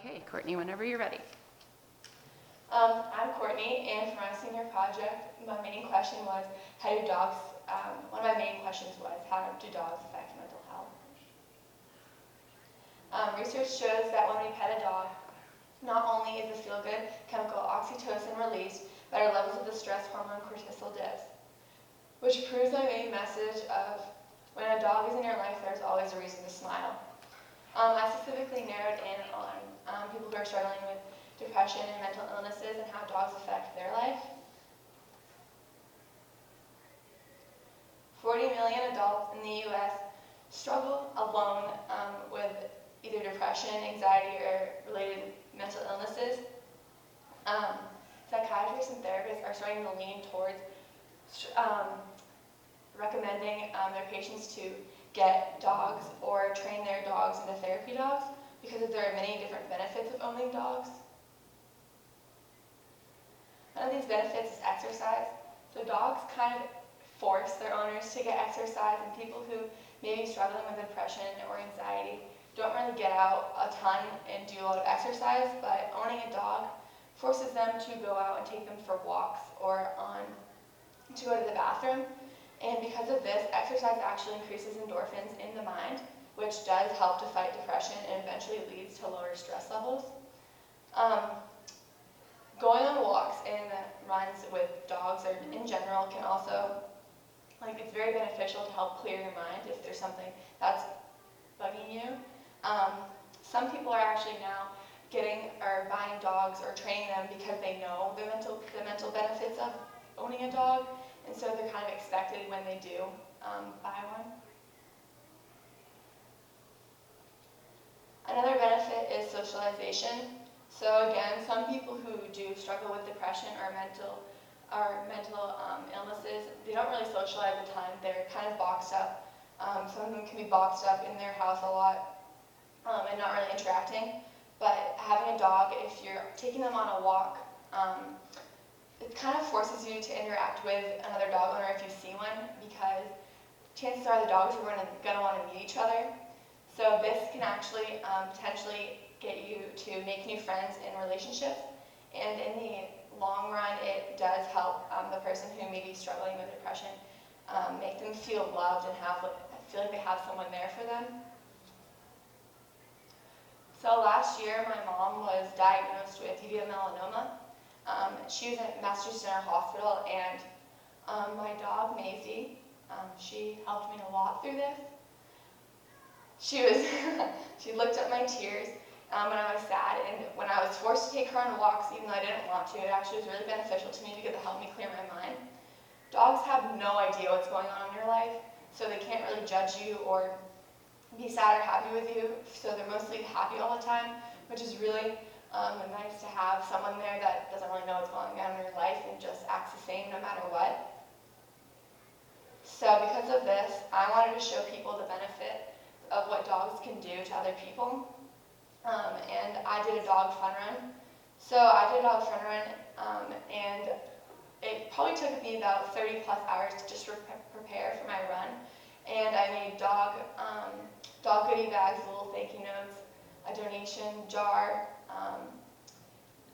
Okay, Courtney, whenever you're ready. I'm Courtney, and for my senior project, my main question was, how do dogs, one of my main questions was, how do dogs affect mental health? Research shows that when we pet a dog, not only is the feel-good chemical oxytocin released, but our levels of the stress hormone cortisol dips, which proves my main message of when a dog is in your life, there's always a reason to smile. I specifically narrowed in on people who are struggling with depression and mental illnesses and how dogs affect their life. 40 million adults in the U.S. struggle alone with either depression, anxiety, or related mental illnesses. Psychiatrists and therapists are starting to lean towards recommending their patients to get dogs or train their dogs into therapy dogs because there are many different benefits of owning dogs. One of these benefits is exercise. So dogs kind of force their owners to get exercise, and people who may be struggling with depression or anxiety don't really get out a ton and do a lot of exercise, but owning a dog forces them to go out and take them for walks or to go to the bathroom. And because of this, exercise actually increases endorphins in the mind, which does help to fight depression and eventually leads to lower stress levels. Going on walks and runs with dogs or in general can also, it's very beneficial to help clear your mind if there's something that's bugging you. Some people are actually now getting or buying dogs or training them because they know the mental benefits of owning a dog, and so they're kind of expected when they do buy one. Another benefit is socialization. So again, some people who do struggle with depression or mental illnesses, they don't really socialize a ton. They're kind of boxed up. Some of them can be boxed up in their house a lot and not really interacting. But having a dog, if you're taking them on a walk, it kind of forces you to interact with another dog owner if you see one, because chances are the dogs are going to want to meet each other. So this can actually potentially get you to make new friends in relationships, and in the long run, it does help the person who may be struggling with depression make them feel loved and feel like they have someone there for them. So last year, my mom was diagnosed with uveal melanoma. She was at Massachusetts General Hospital, and my dog, Maisie, she helped me a lot through this. She looked at my tears when I was sad, and when I was forced to take her on walks, even though I didn't want to, it actually was really beneficial to me because it helped me clear my mind. Dogs have no idea what's going on in your life, so they can't really judge you or be sad or happy with you, so they're mostly happy all the time, which is really nice to have someone there that doesn't really know what's going on in your life and just acts the same no matter what. So because of this, I wanted to show people the benefit of what dogs can do to other people. And I did a dog fun run. So I did a dog fun run, and it probably took me about 30 plus hours to just prepare for my run. And I made dog goodie bags, little thank you notes, a donation jar.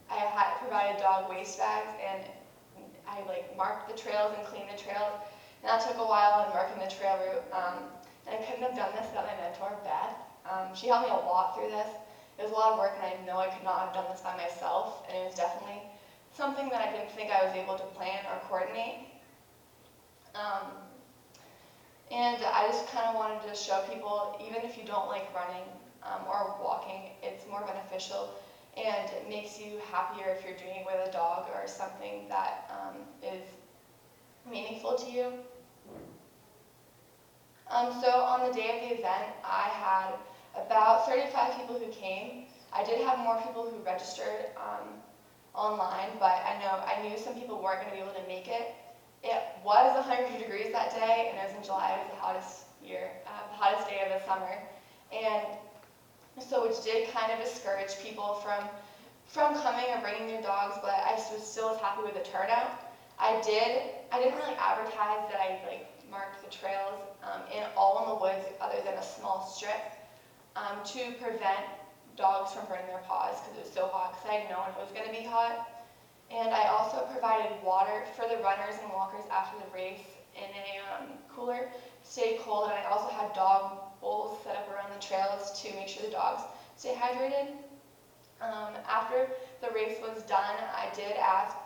I had provided dog waste bags, and I marked the trails and cleaned the trails. And that took a while in marking the trail route. And I couldn't have done this without my mentor, Beth. She helped me a lot through this. It was a lot of work, and I know I could not have done this by myself, and it was definitely something that I didn't think I was able to plan or coordinate. And I just kind of wanted to show people, even if you don't like running or walking, it's more beneficial, and it makes you happier if you're doing it with a dog or something that is meaningful to you. So on the day of the event, I had about 35 people who came. I did have more people who registered online, but I knew some people weren't going to be able to make it. It was 100 degrees that day, and it was in July. It was the hottest day of the summer, and so which did kind of discourage people from coming or bringing their dogs. But I still was happy with the turnout. I didn't really advertise that I marked the trails all in the woods, other than a small strip, to prevent dogs from burning their paws because it was so hot, because I had known it was going to be hot. And I also provided water for the runners and walkers after the race in a cooler, stay cold, and I also had dog bowls set up around the trails to make sure the dogs stay hydrated. After the race was done, I did ask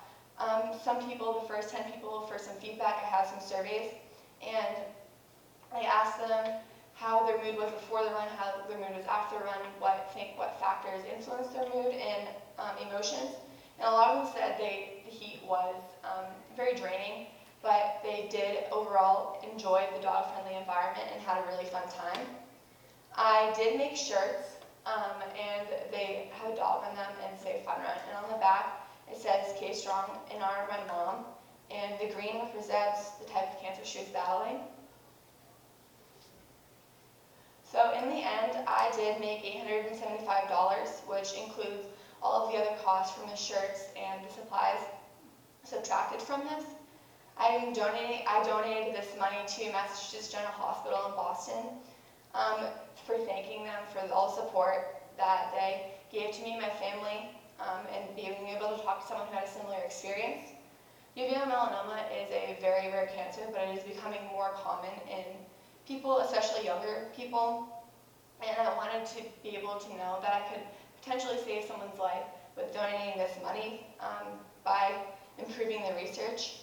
some people, the first 10 people, for some feedback. I had some surveys, and I asked them how their mood was before the run, how their mood was after the run, what factors influenced their mood and emotions. And a lot of them said the heat was very draining, but they did overall enjoy the dog-friendly environment and had a really fun time. I did make shirts, and they have a dog on them and say "Fun Run." And on the back it says "K Strong" in honor of my mom, and the green represents the type of cancer she was battling. So in the end, I did make $875, which includes all of the other costs from the shirts and the supplies subtracted from this. I donated this money to Massachusetts General Hospital in Boston for thanking them for all the support that they gave to me and my family, and being able to talk to someone who had a similar experience. Uveal melanoma is a very rare cancer, but it is becoming more common in people, especially younger people, and I wanted to be able to know that I could potentially save someone's life with donating this money by improving the research.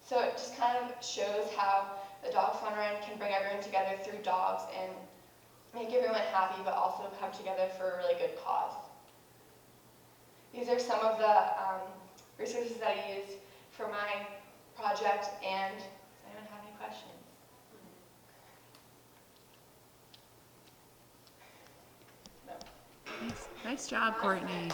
So it just kind of shows how the Dog Fun Run can bring everyone together through dogs and make everyone happy, but also come together for a really good cause. These are some of the resources that I used for my project, and does anyone have any questions? No. Nice job, Courtney.